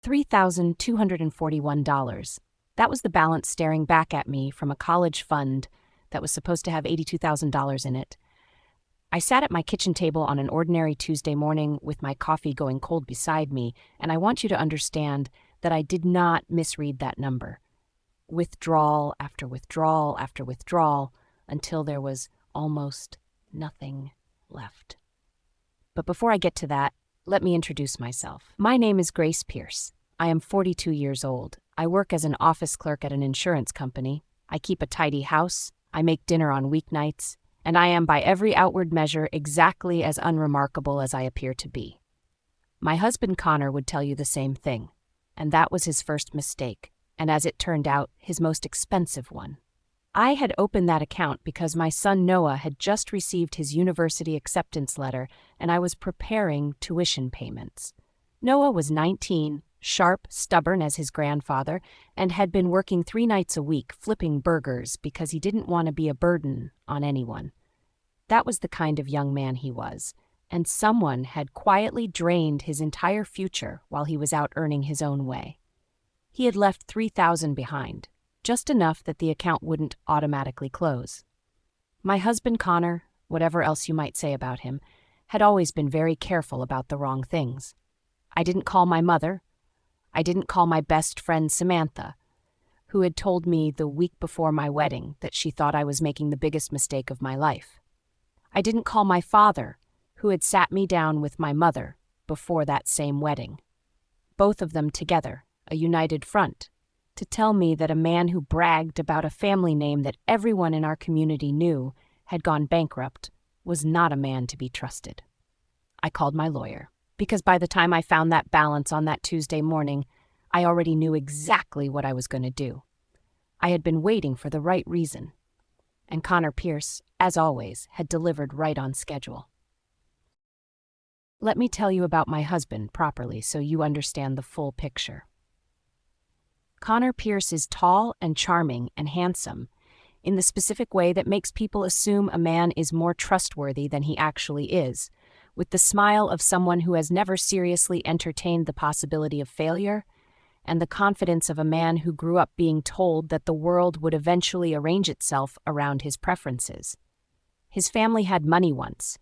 $3,241. That was the balance staring back at me from a college fund that was supposed to have $82,000 in it. I sat at my kitchen table on an ordinary Tuesday morning with my coffee going cold beside me, and I want you to understand that I did not misread that number. Withdrawal after withdrawal after withdrawal until there was almost nothing left. But before I get to that, let me introduce myself. My name is Grace Pierce. I am 42 years old. I work as an office clerk at an insurance company. I keep a tidy house. I make dinner on weeknights. And I am by every outward measure exactly as unremarkable as I appear to be. My husband Connor would tell you the same thing, and that was his first mistake, and as it turned out, his most expensive one. I had opened that account because my son Noah had just received his university acceptance letter, and I was preparing tuition payments. Noah was 19, sharp, stubborn as his grandfather, and had been working 3 nights a week flipping burgers because he didn't want to be a burden on anyone. That was the kind of young man he was, and someone had quietly drained his entire future while he was out earning his own way. He had left $3,000 behind, just enough that the account wouldn't automatically close. My husband Connor, whatever else you might say about him, had always been very careful about the wrong things. I didn't call my mother. I didn't call my best friend Samantha, who had told me the week before my wedding that she thought I was making the biggest mistake of my life. I didn't call my father, who had sat me down with my mother before that same wedding. Both of them together, a united front, to tell me that a man who bragged about a family name that everyone in our community knew had gone bankrupt was not a man to be trusted. I called my lawyer, because by the time I found that balance on that Tuesday morning, I already knew exactly what I was going to do. I had been waiting for the right reason, and Connor Pierce, as always, had delivered right on schedule. Let me tell you about my husband properly so you understand the full picture. Connor Pierce is tall and charming and handsome in the specific way that makes people assume a man is more trustworthy than he actually is, with the smile of someone who has never seriously entertained the possibility of failure, and the confidence of a man who grew up being told that the world would eventually arrange itself around his preferences. His family had money once.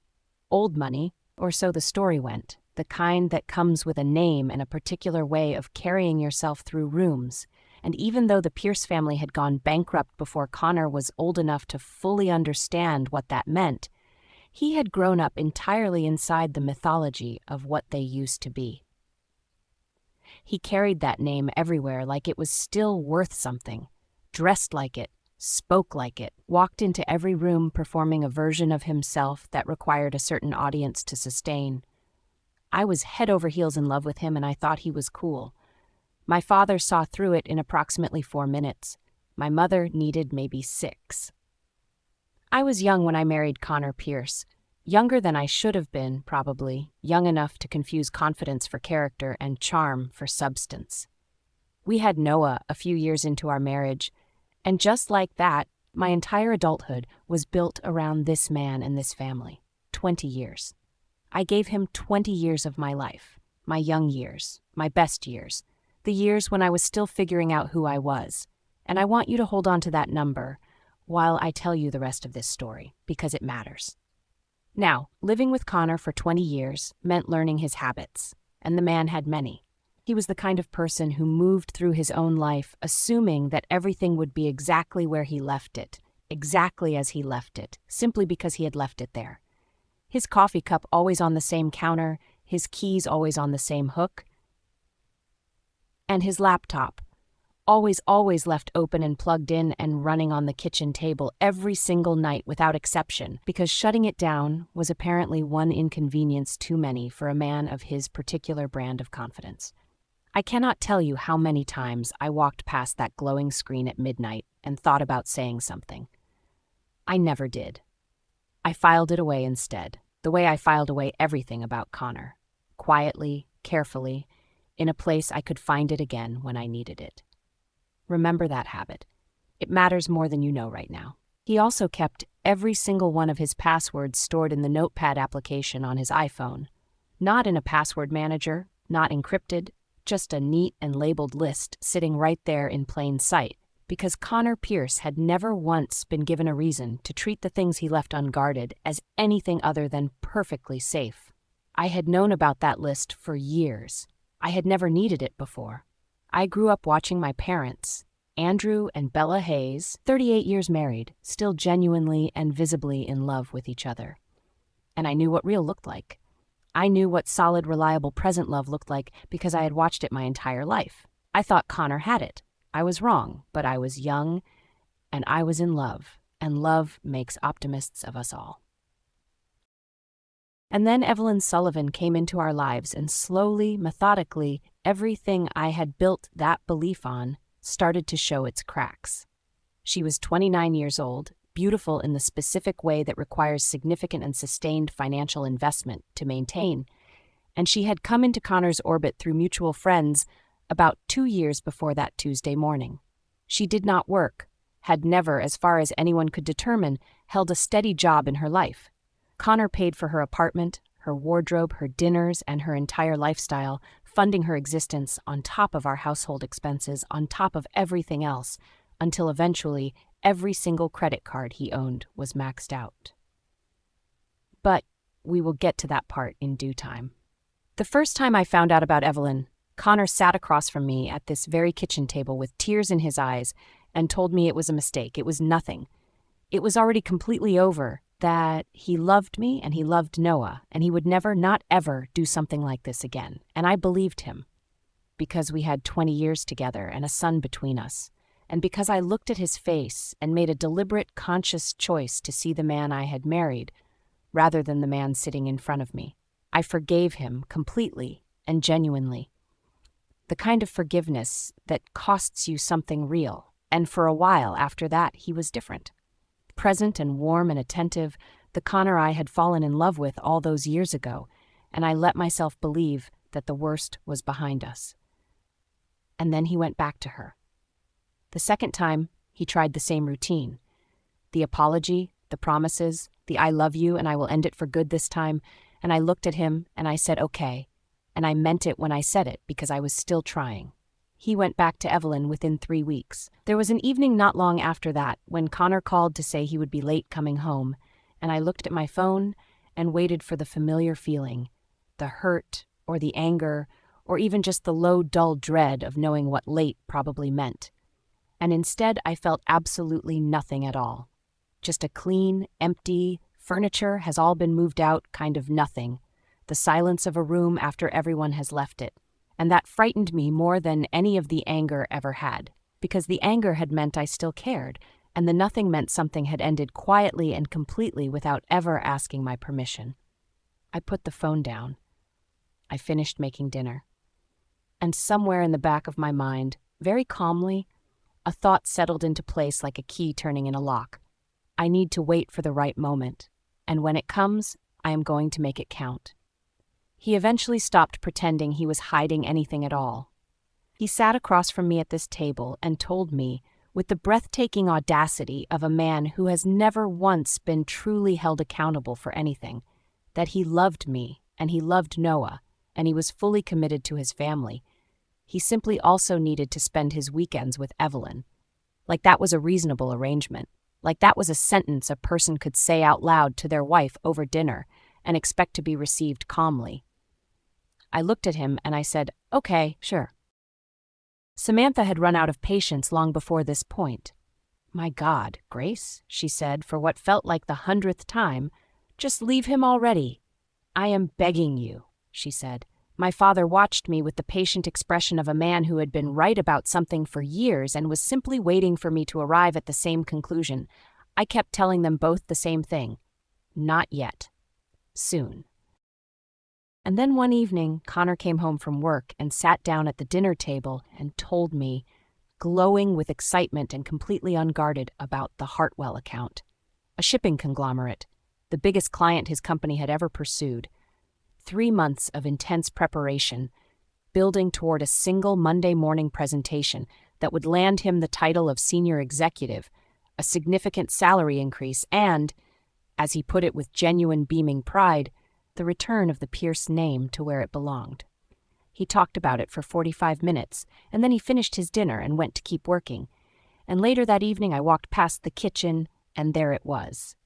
Old money, or so the story went, the kind that comes with a name and a particular way of carrying yourself through rooms. And even though the Pierce family had gone bankrupt before Connor was old enough to fully understand what that meant, he had grown up entirely inside the mythology of what they used to be. He carried that name everywhere like it was still worth something, dressed like it, spoke like it, walked into every room performing a version of himself that required a certain audience to sustain. I was head over heels in love with him, and I thought he was cool. My father saw through it in approximately 4 minutes. My mother needed maybe 6. I was young when I married Connor Pierce. Younger than I should have been, probably, young enough to confuse confidence for character and charm for substance. We had Noah a few years into our marriage, and just like that, my entire adulthood was built around this man and this family. 20 years. I gave him 20 years of my life, my young years, my best years, the years when I was still figuring out who I was, and I want you to hold on to that number while I tell you the rest of this story, because it matters. Now, living with Connor for 20 years meant learning his habits, and the man had many. He was the kind of person who moved through his own life assuming that everything would be exactly where he left it, exactly as he left it, simply because he had left it there. His coffee cup always on the same counter, his keys always on the same hook, and his laptop always left open and plugged in and running on the kitchen table every single night without exception, because shutting it down was apparently one inconvenience too many for a man of his particular brand of confidence. I cannot tell you how many times I walked past that glowing screen at midnight and thought about saying something. I never did. I filed it away instead, the way I filed away everything about Connor, quietly, carefully, in a place I could find it again when I needed it. Remember that habit. It matters more than you know right now. He also kept every single one of his passwords stored in the Notepad application on his iPhone, not in a password manager, not encrypted, just a neat and labeled list sitting right there in plain sight, because Connor Pierce had never once been given a reason to treat the things he left unguarded as anything other than perfectly safe. I had known about that list for years. I had never needed it before. I grew up watching my parents, Andrew and Bella Hayes, 38 years married, still genuinely and visibly in love with each other. And I knew what real looked like. I knew what solid, reliable, present love looked like because I had watched it my entire life. I thought Connor had it. I was wrong, but I was young, and I was in love, and love makes optimists of us all. And then Evelyn Sullivan came into our lives, and slowly, methodically, everything I had built that belief on started to show its cracks. She was 29 years old, beautiful in the specific way that requires significant and sustained financial investment to maintain, and she had come into Connor's orbit through mutual friends about 2 years before that Tuesday morning. She did not work, had never, as far as anyone could determine, held a steady job in her life. Connor paid for her apartment, her wardrobe, her dinners, and her entire lifestyle, funding her existence on top of our household expenses, on top of everything else, until eventually every single credit card he owned was maxed out. But we will get to that part in due time. The first time I found out about Evelyn, Connor sat across from me at this very kitchen table with tears in his eyes and told me it was a mistake. It was nothing. It was already completely over, that he loved me and he loved Noah, and he would never, not ever, do something like this again. And I believed him, because we had 20 years together and a son between us, and because I looked at his face and made a deliberate, conscious choice to see the man I had married rather than the man sitting in front of me. I forgave him completely and genuinely. The kind of forgiveness that costs you something real, and for a while after that he was different. Present and warm and attentive, the Connor I had fallen in love with all those years ago, and I let myself believe that the worst was behind us. And then he went back to her. The second time, he tried the same routine. The apology, the promises, the I love you and I will end it for good this time, and I looked at him and I said okay, and I meant it when I said it because I was still trying. He went back to Evelyn within 3 weeks. There was an evening not long after that when Connor called to say he would be late coming home, and I looked at my phone and waited for the familiar feeling, the hurt or the anger or even just the low, dull dread of knowing what late probably meant. And instead I felt absolutely nothing at all. Just a clean, empty, furniture has all been moved out kind of nothing, the silence of a room after everyone has left it. And that frightened me more than any of the anger ever had, because the anger had meant I still cared, and the nothing meant something had ended quietly and completely without ever asking my permission. I put the phone down. I finished making dinner. And somewhere in the back of my mind, very calmly, a thought settled into place like a key turning in a lock. I need to wait for the right moment, and when it comes, I am going to make it count. He eventually stopped pretending he was hiding anything at all. He sat across from me at this table and told me, with the breathtaking audacity of a man who has never once been truly held accountable for anything, that he loved me and he loved Noah, and he was fully committed to his family. He simply also needed to spend his weekends with Evelyn. Like that was a reasonable arrangement. Like that was a sentence a person could say out loud to their wife over dinner and expect to be received calmly. I looked at him and I said, okay, sure. Samantha had run out of patience long before this point. My God, Grace, she said for what felt like the 100th time, just leave him already. I am begging you, she said. My father watched me with the patient expression of a man who had been right about something for years and was simply waiting for me to arrive at the same conclusion. I kept telling them both the same thing. Not yet. Soon. And then one evening, Connor came home from work and sat down at the dinner table and told me, glowing with excitement and completely unguarded, about the Hartwell account, a shipping conglomerate, the biggest client his company had ever pursued. 3 months of intense preparation, building toward a single Monday morning presentation that would land him the title of senior executive, a significant salary increase, and, as he put it with genuine beaming pride, the return of the Pierce name to where it belonged. He talked about it for 45 minutes, and then he finished his dinner and went to keep working. And later that evening I walked past the kitchen, and there it was.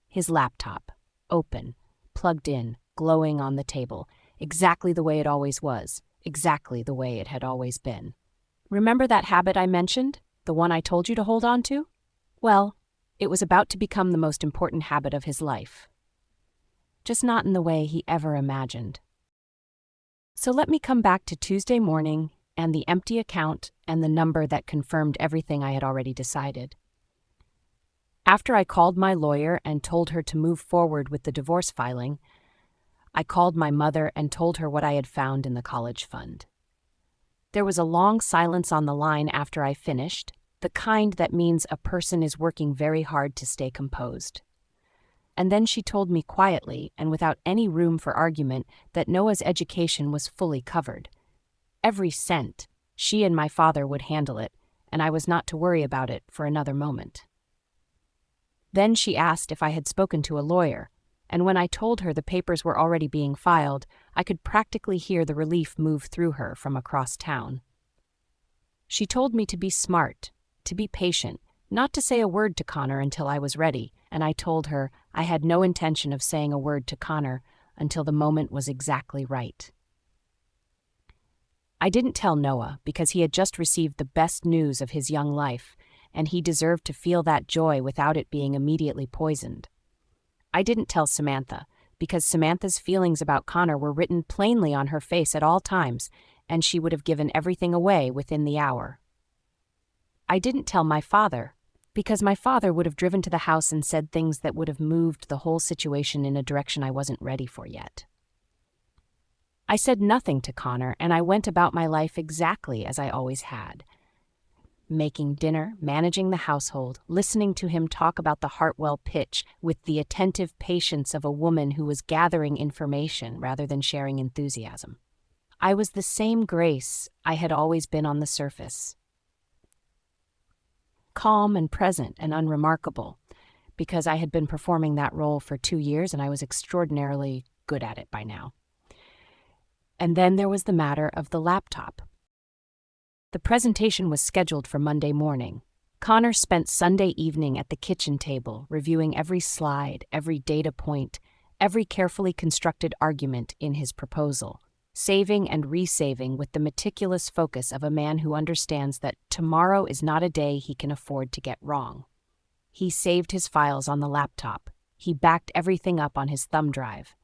His laptop, open, plugged in, glowing on the table, exactly the way it always was, exactly the way it had always been. Remember that habit I mentioned? The one I told you to hold on to? Well, it was about to become the most important habit of his life. Just not in the way he ever imagined. So let me come back to Tuesday morning and the empty account and the number that confirmed everything I had already decided. After I called my lawyer and told her to move forward with the divorce filing, I called my mother and told her what I had found in the college fund. There was a long silence on the line after I finished, the kind that means a person is working very hard to stay composed. And then she told me quietly and without any room for argument that Noah's education was fully covered. Every cent, she and my father would handle it, and I was not to worry about it for another moment. Then she asked if I had spoken to a lawyer, and when I told her the papers were already being filed, I could practically hear the relief move through her from across town. She told me to be smart, to be patient, not to say a word to Connor until I was ready, and I told her I had no intention of saying a word to Connor until the moment was exactly right. I didn't tell Noah because he had just received the best news of his young life, and he deserved to feel that joy without it being immediately poisoned. I didn't tell Samantha because Samantha's feelings about Connor were written plainly on her face at all times, and she would have given everything away within the hour. I didn't tell my father because my father would have driven to the house and said things that would have moved the whole situation in a direction I wasn't ready for yet. I said nothing to Connor, and I went about my life exactly as I always had. Making dinner, managing the household, listening to him talk about the Hartwell pitch with the attentive patience of a woman who was gathering information rather than sharing enthusiasm. I was the same Grace I had always been on the surface. Calm and present and unremarkable, because I had been performing that role for 2 years and I was extraordinarily good at it by now. And then there was the matter of the laptop. The presentation was scheduled for Monday morning. Connor spent Sunday evening at the kitchen table, reviewing every slide, every data point, every carefully constructed argument in his proposal, saving and resaving with the meticulous focus of a man who understands that tomorrow is not a day he can afford to get wrong. He saved his files on the laptop. He backed everything up on his thumb drive.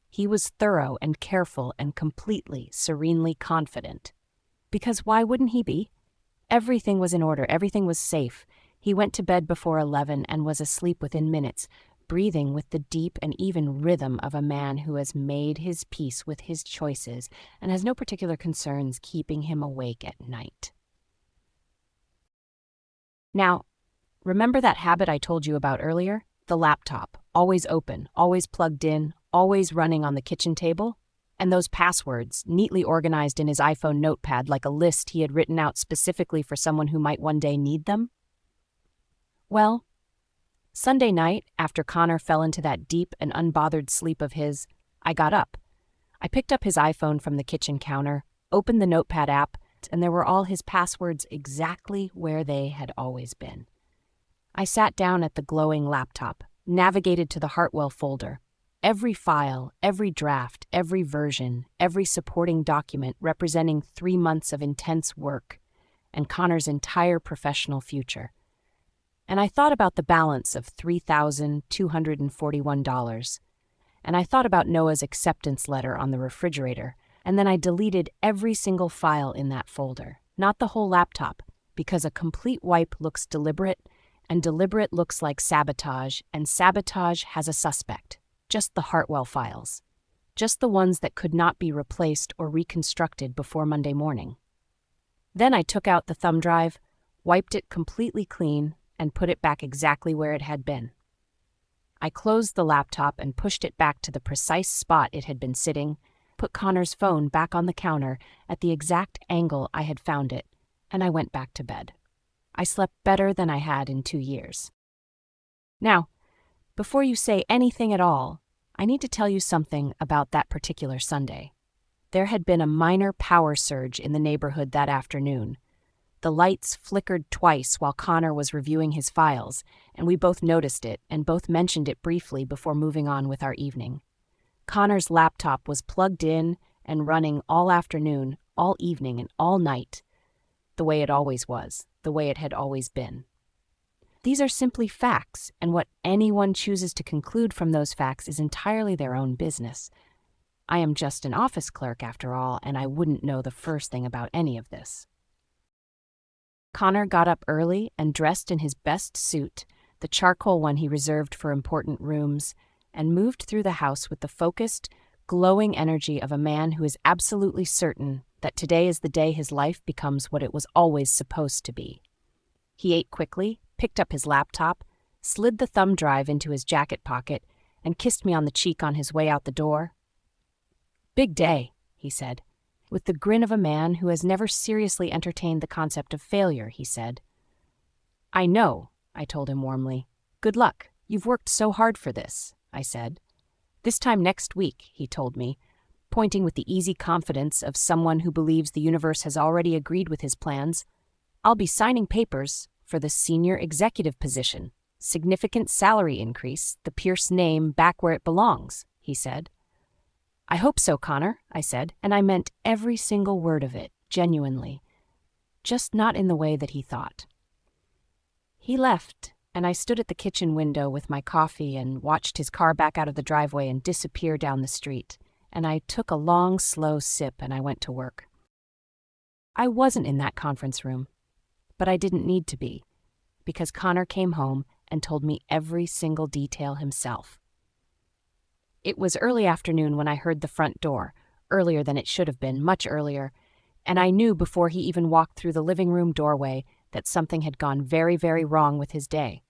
He was thorough and careful and completely, serenely confident. Because why wouldn't he be? Everything was in order, everything was safe. He went to bed before 11 and was asleep within minutes, breathing with the deep and even rhythm of a man who has made his peace with his choices and has no particular concerns keeping him awake at night. Now, remember that habit I told you about earlier? The laptop, always open, always plugged in, always running on the kitchen table? And those passwords, neatly organized in his iPhone notepad like a list he had written out specifically for someone who might one day need them? Well, Sunday night, after Connor fell into that deep and unbothered sleep of his, I got up. I picked up his iPhone from the kitchen counter, opened the notepad app, and there were all his passwords exactly where they had always been. I sat down at the glowing laptop, navigated to the Hartwell folder. Every file, every draft, every version, every supporting document representing 3 months of intense work and Connor's entire professional future. And I thought about the balance of $3,241. And I thought about Noah's acceptance letter on the refrigerator, and then I deleted every single file in that folder, not the whole laptop, because a complete wipe looks deliberate, and deliberate looks like sabotage, and sabotage has a suspect. Just the Hartwell files. Just the ones that could not be replaced or reconstructed before Monday morning. Then I took out the thumb drive, wiped it completely clean, and put it back exactly where it had been. I closed the laptop and pushed it back to the precise spot it had been sitting, put Connor's phone back on the counter at the exact angle I had found it, and I went back to bed. I slept better than I had in 2 years. Now, before you say anything at all, I need to tell you something about that particular Sunday. There had been a minor power surge in the neighborhood that afternoon. The lights flickered twice while Connor was reviewing his files, and we both noticed it and both mentioned it briefly before moving on with our evening. Connor's laptop was plugged in and running all afternoon, all evening, and all night, the way it always was, the way it had always been. These are simply facts, and what anyone chooses to conclude from those facts is entirely their own business. I am just an office clerk, after all, and I wouldn't know the first thing about any of this. Connor got up early and dressed in his best suit, the charcoal one he reserved for important rooms, and moved through the house with the focused, glowing energy of a man who is absolutely certain that today is the day his life becomes what it was always supposed to be. He ate quickly, picked up his laptop, slid the thumb drive into his jacket pocket, and kissed me on the cheek on his way out the door. "Big day," he said. With the grin of a man who has never seriously entertained the concept of failure, he said. "I know," I told him warmly. "Good luck. You've worked so hard for this," I said. "This time next week," he told me, pointing with the easy confidence of someone who believes the universe has already agreed with his plans, "I'll be signing papers for the senior executive position. Significant salary increase, the Pierce name back where it belongs," he said. "I hope so, Connor," I said, and I meant every single word of it, genuinely, just not in the way that he thought. He left, and I stood at the kitchen window with my coffee and watched his car back out of the driveway and disappear down the street, and I took a long, slow sip and I went to work. I wasn't in that conference room, but I didn't need to be, because Connor came home and told me every single detail himself. It was early afternoon when I heard the front door, earlier than it should have been, much earlier, and I knew before he even walked through the living room doorway that something had gone very, very wrong with his day.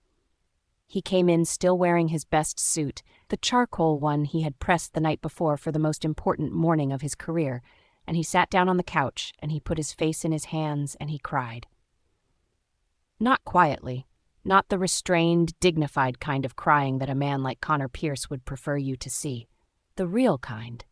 He came in still wearing his best suit, the charcoal one he had pressed the night before for the most important morning of his career, and he sat down on the couch and he put his face in his hands and he cried. Not quietly. Not the restrained, dignified kind of crying that a man like Connor Pierce would prefer you to see. The real kind.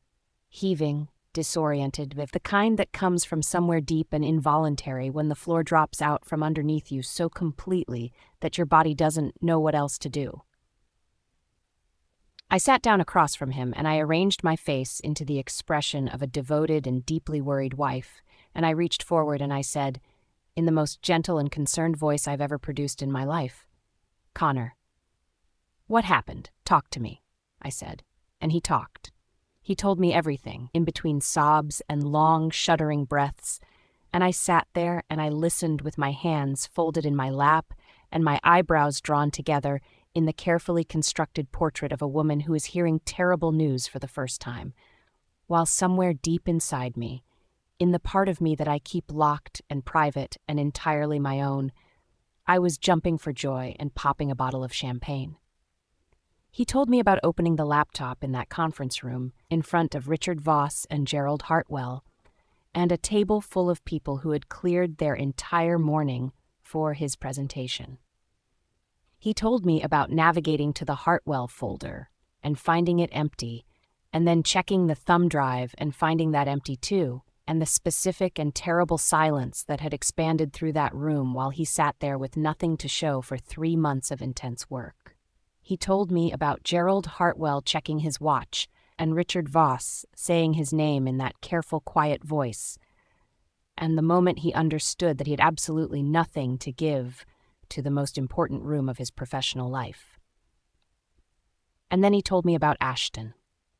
Heaving, disoriented, the kind that comes from somewhere deep and involuntary when the floor drops out from underneath you so completely that your body doesn't know what else to do. I sat down across from him and I arranged my face into the expression of a devoted and deeply worried wife, and I reached forward and I said, in the most gentle and concerned voice I've ever produced in my life, "Connor, what happened? Talk to me," I said. And he talked. He told me everything, in between sobs and long, shuddering breaths, and I sat there and I listened with my hands folded in my lap and my eyebrows drawn together in the carefully constructed portrait of a woman who is hearing terrible news for the first time, while somewhere deep inside me, in the part of me that I keep locked and private and entirely my own, I was jumping for joy and popping a bottle of champagne. He told me about opening the laptop in that conference room in front of Richard Voss and Gerald Hartwell, and a table full of people who had cleared their entire morning for his presentation. He told me about navigating to the Hartwell folder and finding it empty, and then checking the thumb drive and finding that empty too, and the specific and terrible silence that had expanded through that room while he sat there with nothing to show for 3 months of intense work. He told me about Gerald Hartwell checking his watch and Richard Voss saying his name in that careful, quiet voice, and the moment he understood that he had absolutely nothing to give to the most important room of his professional life. And then he told me about Ashton.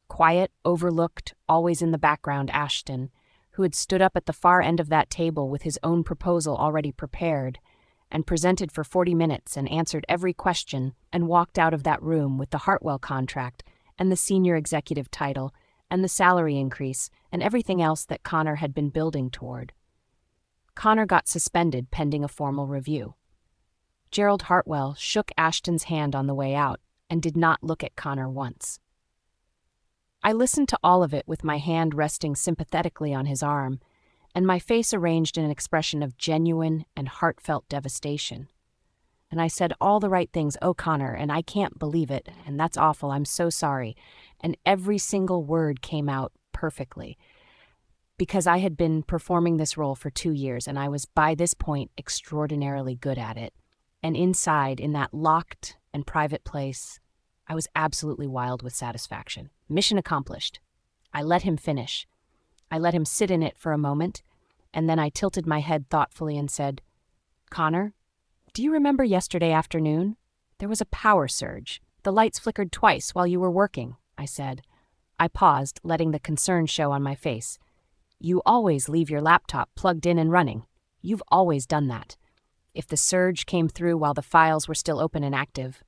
Quiet, overlooked, always in the background Ashton, who had stood up at the far end of that table with his own proposal already prepared, and presented for 40 minutes and answered every question and walked out of that room with the Hartwell contract and the senior executive title and the salary increase and everything else that Connor had been building toward. Connor got suspended pending a formal review. Gerald Hartwell shook Ashton's hand on the way out and did not look at Connor once. I listened to all of it with my hand resting sympathetically on his arm, and my face arranged in an expression of genuine and heartfelt devastation. And I said all the right things, "Oh, Connor, and I can't believe it, and that's awful, I'm so sorry," and every single word came out perfectly. because I had been performing this role for 2 years and I was by this point extraordinarily good at it. And inside, in that locked and private place, I was absolutely wild with satisfaction. Mission accomplished. I let him finish. I let him sit in it for a moment, and then I tilted my head thoughtfully and said, "Connor, do you remember yesterday afternoon? There was a power surge. The lights flickered twice while you were working," I said. I paused, letting the concern show on my face. "You always leave your laptop plugged in and running. You've always done that. If the surge came through while the files were still open and active..."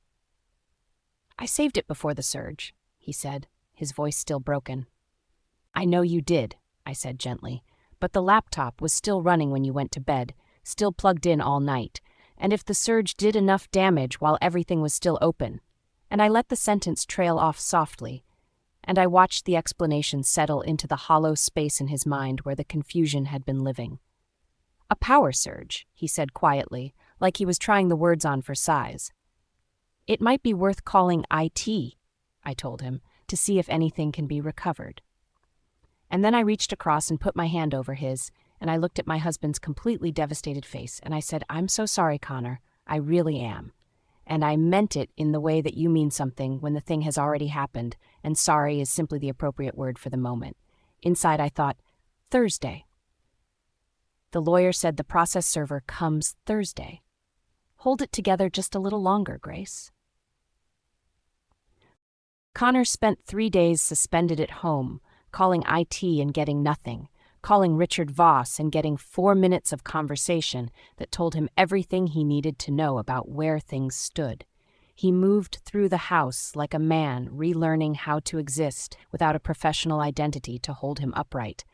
"I saved it before the surge," he said, his voice still broken. "I know you did," I said gently, "but the laptop was still running when you went to bed, still plugged in all night, and if the surge did enough damage while everything was still open..." And I let the sentence trail off softly, and I watched the explanation settle into the hollow space in his mind where the confusion had been living. "A power surge," he said quietly, like he was trying the words on for size. "It might be worth calling IT, I told him, "to see if anything can be recovered." And then I reached across and put my hand over his, and I looked at my husband's completely devastated face, and I said, "I'm so sorry, Connor. I really am. And I meant it in the way that you mean something when the thing has already happened, and sorry is simply the appropriate word for the moment." Inside I thought, Thursday. The lawyer said the process server comes Thursday. Hold it together just a little longer, Grace. Connor spent 3 days suspended at home, calling IT and getting nothing, calling Richard Voss and getting 4 minutes of conversation that told him everything he needed to know about where things stood. He moved through the house like a man relearning how to exist without a professional identity to hold him upright.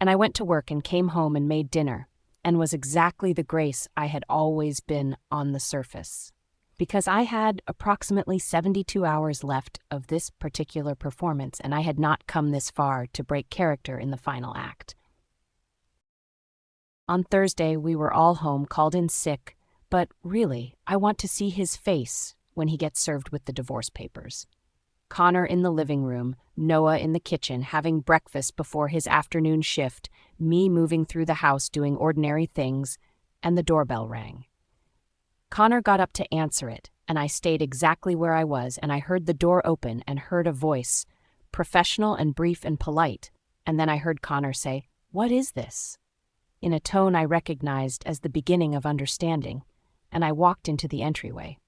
And I went to work and came home and made dinner, and was exactly the Grace I had always been on the surface. Because I had approximately 72 hours left of this particular performance, and I had not come this far to break character in the final act. On Thursday, we were all home, called in sick, but really, I want to see his face when he gets served with the divorce papers. Connor in the living room, Noah in the kitchen having breakfast before his afternoon shift, me moving through the house doing ordinary things, and the doorbell rang. Connor got up to answer it, and I stayed exactly where I was, and I heard the door open and heard a voice, professional and brief and polite, and then I heard Connor say, "What is this?" in a tone I recognized as the beginning of understanding, and I walked into the entryway.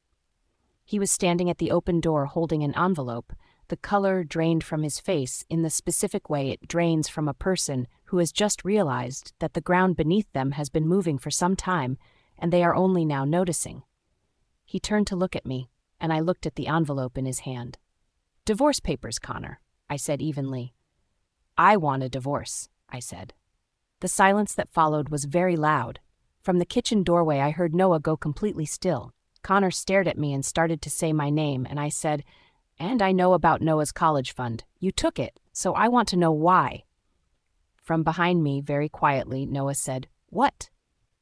He was standing at the open door holding an envelope, the color drained from his face in the specific way it drains from a person who has just realized that the ground beneath them has been moving for some time, and they are only now noticing. He turned to look at me, and I looked at the envelope in his hand. "Divorce papers, Connor," I said evenly. "I want a divorce," I said. The silence that followed was very loud. From the kitchen doorway I heard Noah go completely still. Connor stared at me and started to say my name, and I said, "And I know about Noah's college fund. You took it, so I want to know why." From behind me, very quietly, Noah said, "What?"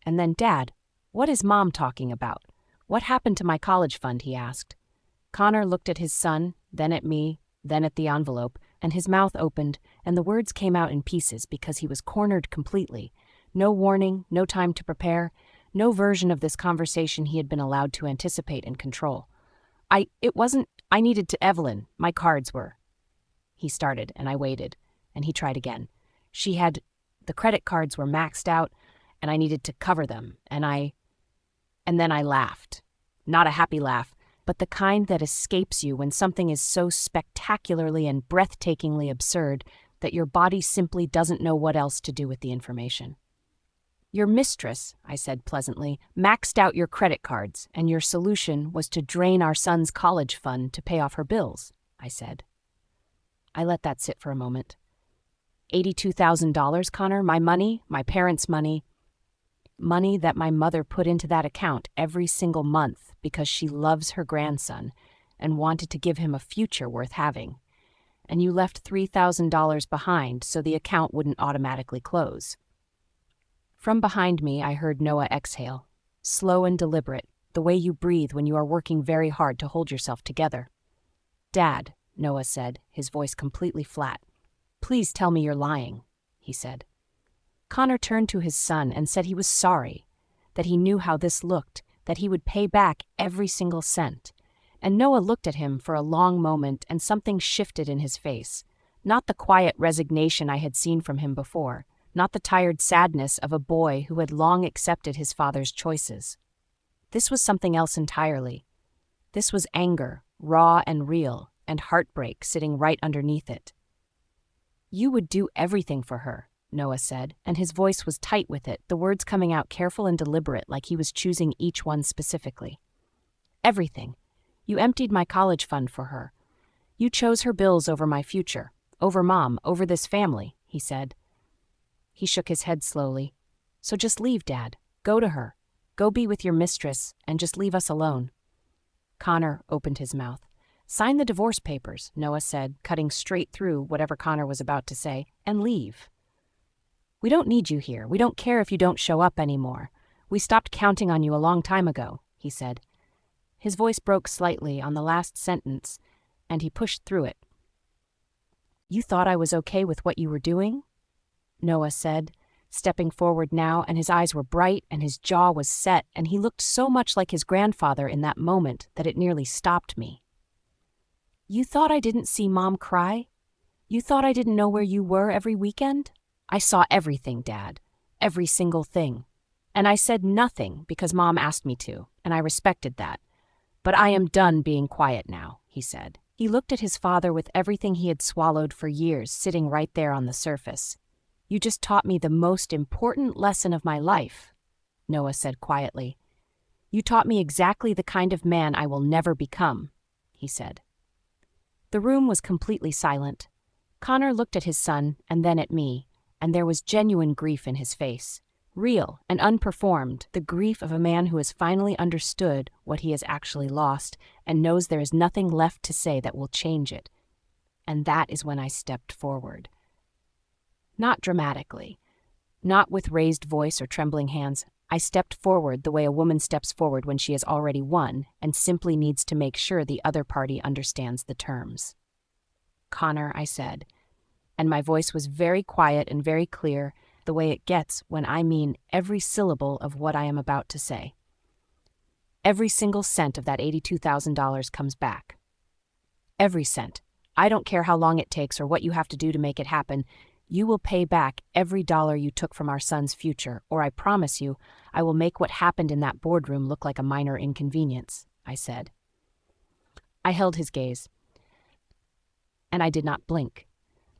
And then, "Dad, what is Mom talking about? What happened to my college fund?" he asked. Connor looked at his son, then at me, then at the envelope, and his mouth opened, and the words came out in pieces because he was cornered completely. No warning, no time to prepare, no version of this conversation he had been allowed to anticipate and control. I needed to Evelyn, my cards were." He started, and I waited, and he tried again. The credit cards were maxed out, and I needed to cover them, and then I laughed. Not a happy laugh, but the kind that escapes you when something is so spectacularly and breathtakingly absurd that your body simply doesn't know what else to do with the information. "Your mistress," I said pleasantly, "maxed out your credit cards, and your solution was to drain our son's college fund to pay off her bills," I said. I let that sit for a moment. $82,000, Connor, my money, my parents' money that my mother put into that account every single month because she loves her grandson and wanted to give him a future worth having. And you left $3,000 behind so the account wouldn't automatically close." From behind me, I heard Noah exhale, slow and deliberate, the way you breathe when you are working very hard to hold yourself together. "Dad," Noah said, his voice completely flat, "please tell me you're lying." he said. Connor turned to his son and said he was sorry, that he knew how this looked, that he would pay back every single cent. And Noah looked at him for a long moment, and something shifted in his face. Not the quiet resignation I had seen from him before, not the tired sadness of a boy who had long accepted his father's choices. This was something else entirely. This was anger, raw and real, and heartbreak sitting right underneath it. "You would do everything for her," Noah said, and his voice was tight with it, the words coming out careful and deliberate like he was choosing each one specifically. "Everything. You emptied my college fund for her. You chose her bills over my future, over Mom, over this family," he said. He shook his head slowly. "So just leave, Dad. Go to her. Go be with your mistress, and just leave us alone." Connor opened his mouth. "Sign the divorce papers," Noah said, cutting straight through whatever Connor was about to say, "and leave. We don't need you here. We don't care if you don't show up anymore. We stopped counting on you a long time ago," he said. His voice broke slightly on the last sentence, and he pushed through it. "You thought I was okay with what you were doing?" Noah said, stepping forward now, and his eyes were bright and his jaw was set, and he looked so much like his grandfather in that moment that it nearly stopped me. "You thought I didn't see Mom cry? You thought I didn't know where you were every weekend? I saw everything, Dad. Every single thing. And I said nothing because Mom asked me to, and I respected that. But I am done being quiet now," he said. He looked at his father with everything he had swallowed for years sitting right there on the surface. "You just taught me the most important lesson of my life," Noah said quietly. "You taught me exactly the kind of man I will never become," he said. The room was completely silent. Connor looked at his son and then at me, and there was genuine grief in his face. Real and unperformed, the grief of a man who has finally understood what he has actually lost and knows there is nothing left to say that will change it. And that is when I stepped forward. Not dramatically, not with raised voice or trembling hands. I stepped forward the way a woman steps forward when she has already won and simply needs to make sure the other party understands the terms. "Connor," I said, and my voice was very quiet and very clear, the way it gets when I mean every syllable of what I am about to say. "Every single cent of that $82,000 comes back. Every cent. I don't care how long it takes or what you have to do to make it happen. You will pay back every dollar you took from our son's future, or I promise you, I will make what happened in that boardroom look like a minor inconvenience," I said. I held his gaze, and I did not blink.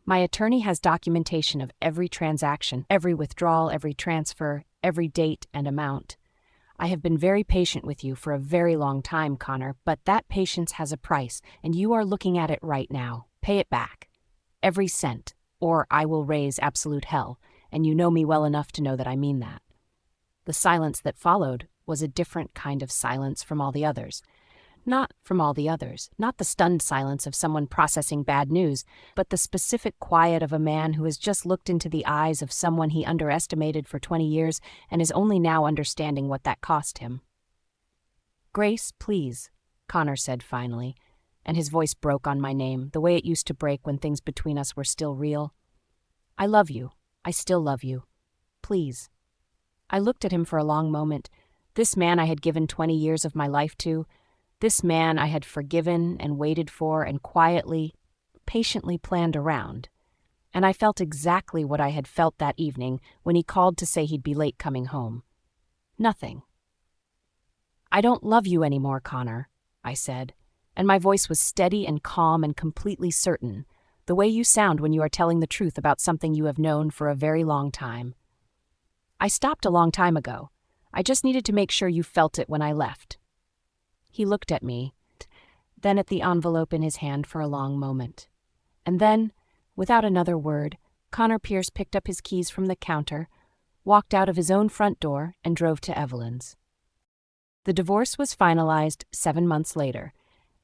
"My attorney has documentation of every transaction, every withdrawal, every transfer, every date and amount. I have been very patient with you for a very long time, Connor, but that patience has a price, and you are looking at it right now. Pay it back. Every cent, or I will raise absolute hell, and you know me well enough to know that I mean that." The silence that followed was a different kind of silence from all the others. Not from all the others, not the stunned silence of someone processing bad news, but the specific quiet of a man who has just looked into the eyes of someone he underestimated for 20 years and is only now understanding what that cost him. "Grace, please," Connor said finally, and his voice broke on my name, the way it used to break when things between us were still real. "I love you. I still love you. Please." I looked at him for a long moment. This man I had given 20 years of my life to, this man I had forgiven and waited for and quietly, patiently planned around. And I felt exactly what I had felt that evening when he called to say he'd be late coming home. Nothing. "I don't love you anymore, Connor," I said, and my voice was steady and calm and completely certain, the way you sound when you are telling the truth about something you have known for a very long time. "I stopped a long time ago. I just needed to make sure you felt it when I left." He looked at me, then at the envelope in his hand for a long moment. And then, without another word, Connor Pierce picked up his keys from the counter, walked out of his own front door, and drove to Evelyn's. The divorce was finalized 7 months later,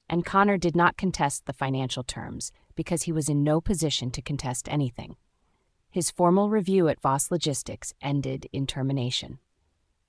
and Connor did not contest the financial terms because he was in no position to contest anything. His formal review at Voss Logistics ended in termination.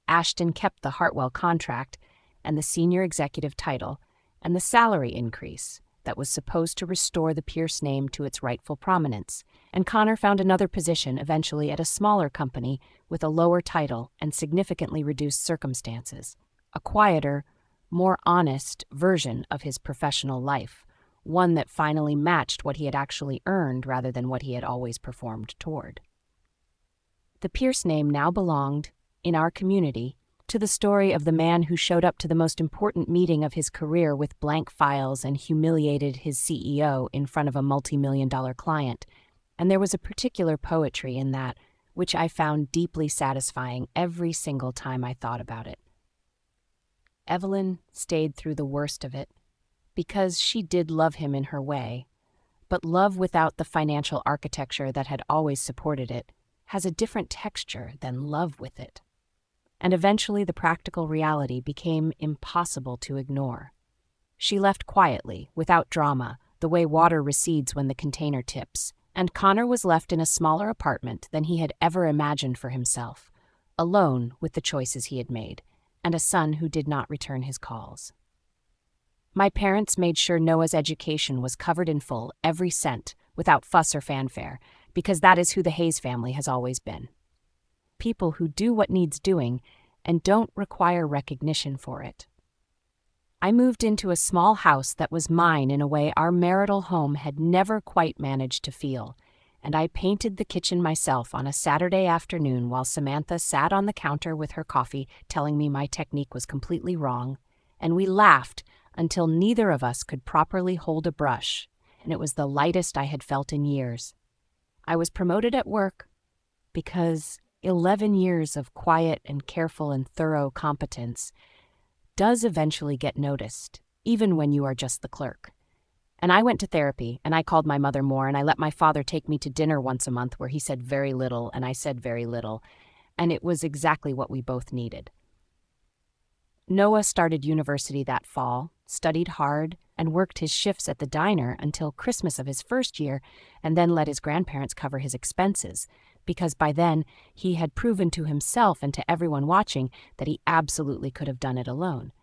Ashton kept the Hartwell contract and the senior executive title and the salary increase, that was supposed to restore the Pierce name to its rightful prominence, and Connor found another position eventually at a smaller company with a lower title and significantly reduced circumstances, a quieter, more honest version of his professional life, one that finally matched what he had actually earned rather than what he had always performed toward. The Pierce name now belonged, in our community, to the story of the man who showed up to the most important meeting of his career with blank files and humiliated his CEO in front of a multi-million-dollar client, and there was a particular poetry in that which I found deeply satisfying every single time I thought about it. Evelyn stayed through the worst of it, because she did love him in her way, but love without the financial architecture that had always supported it has a different texture than love with it. And eventually the practical reality became impossible to ignore. She left quietly, without drama, the way water recedes when the container tips, and Connor was left in a smaller apartment than he had ever imagined for himself, alone with the choices he had made, and a son who did not return his calls. My parents made sure Noah's education was covered in full, every cent, without fuss or fanfare, because that is who the Hayes family has always been. People who do what needs doing and don't require recognition for it. I moved into a small house that was mine in a way our marital home had never quite managed to feel, and I painted the kitchen myself on a Saturday afternoon while Samantha sat on the counter with her coffee telling me my technique was completely wrong, and we laughed until neither of us could properly hold a brush, and it was the lightest I had felt in years. I was promoted at work because 11 years of quiet and careful and thorough competence does eventually get noticed, even when you are just the clerk. And I went to therapy, and I called my mother more, and I let my father take me to dinner once a month where he said very little, and I said very little, and it was exactly what we both needed. Noah started university that fall, studied hard, and worked his shifts at the diner until Christmas of his first year, and then let his grandparents cover his expenses, because by then he had proven to himself and to everyone watching that he absolutely could have done it alone.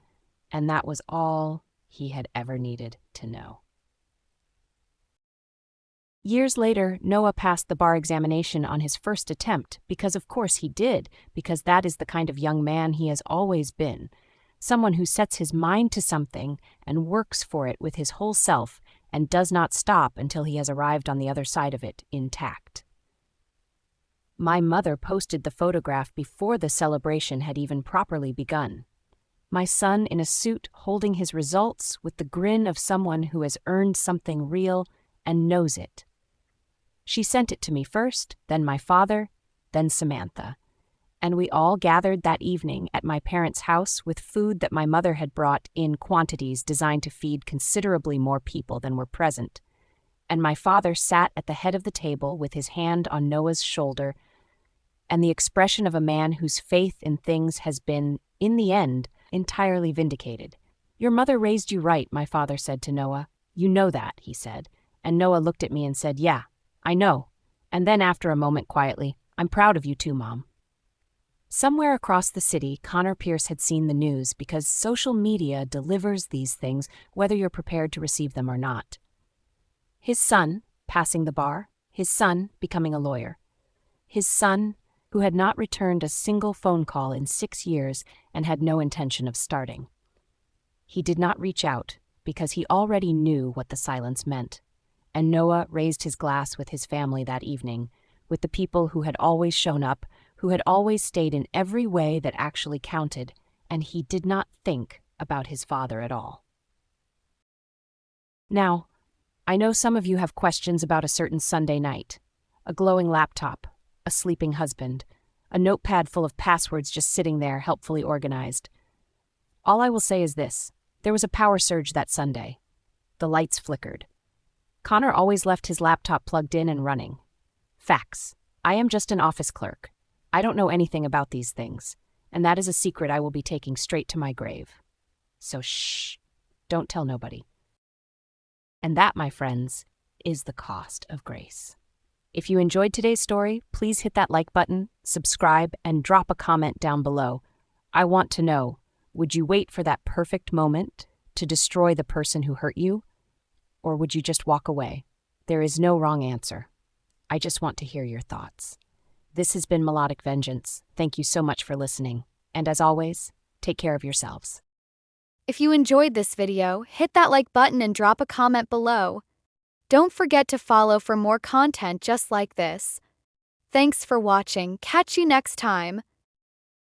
And that was all he had ever needed to know. Years later, Noah passed the bar examination on his first attempt, because of course he did, because that is the kind of young man he has always been. Someone who sets his mind to something and works for it with his whole self and does not stop until he has arrived on the other side of it intact. My mother posted the photograph before the celebration had even properly begun. My son in a suit holding his results with the grin of someone who has earned something real and knows it. She sent it to me first, then my father, then Samantha. And we all gathered that evening at my parents' house with food that my mother had brought in quantities designed to feed considerably more people than were present. And my father sat at the head of the table with his hand on Noah's shoulder, and the expression of a man whose faith in things has been, in the end, entirely vindicated. "Your mother raised you right," my father said to Noah. "You know that," he said. And Noah looked at me and said, "Yeah, I know." And then after a moment quietly, "I'm proud of you too, Mom." Somewhere across the city, Connor Pierce had seen the news because social media delivers these things whether you're prepared to receive them or not. His son, passing the bar, his son, becoming a lawyer. His son, who had not returned a single phone call in 6 years and had no intention of starting. He did not reach out because he already knew what the silence meant. And Noah raised his glass with his family that evening, with the people who had always shown up, who had always stayed in every way that actually counted, and he did not think about his father at all. Now, I know some of you have questions about a certain Sunday night, a glowing laptop, a sleeping husband, a notepad full of passwords just sitting there helpfully organized. All I will say is this: there was a power surge that Sunday. The lights flickered. Connor always left his laptop plugged in and running. Facts. I am just an office clerk. I don't know anything about these things, and that is a secret I will be taking straight to my grave. So shh, don't tell nobody. And that, my friends, is the cost of grace. If you enjoyed today's story, please hit that like button, subscribe, and drop a comment down below. I want to know, would you wait for that perfect moment to destroy the person who hurt you? or would you just walk away? There is no wrong answer. I just want to hear your thoughts. This has been Melodic Vengeance. Thank you so much for listening. And as always, take care of yourselves. If you enjoyed this video, hit that like button and drop a comment below. Don't forget to follow for more content just like this. Thanks for watching. Catch you next time.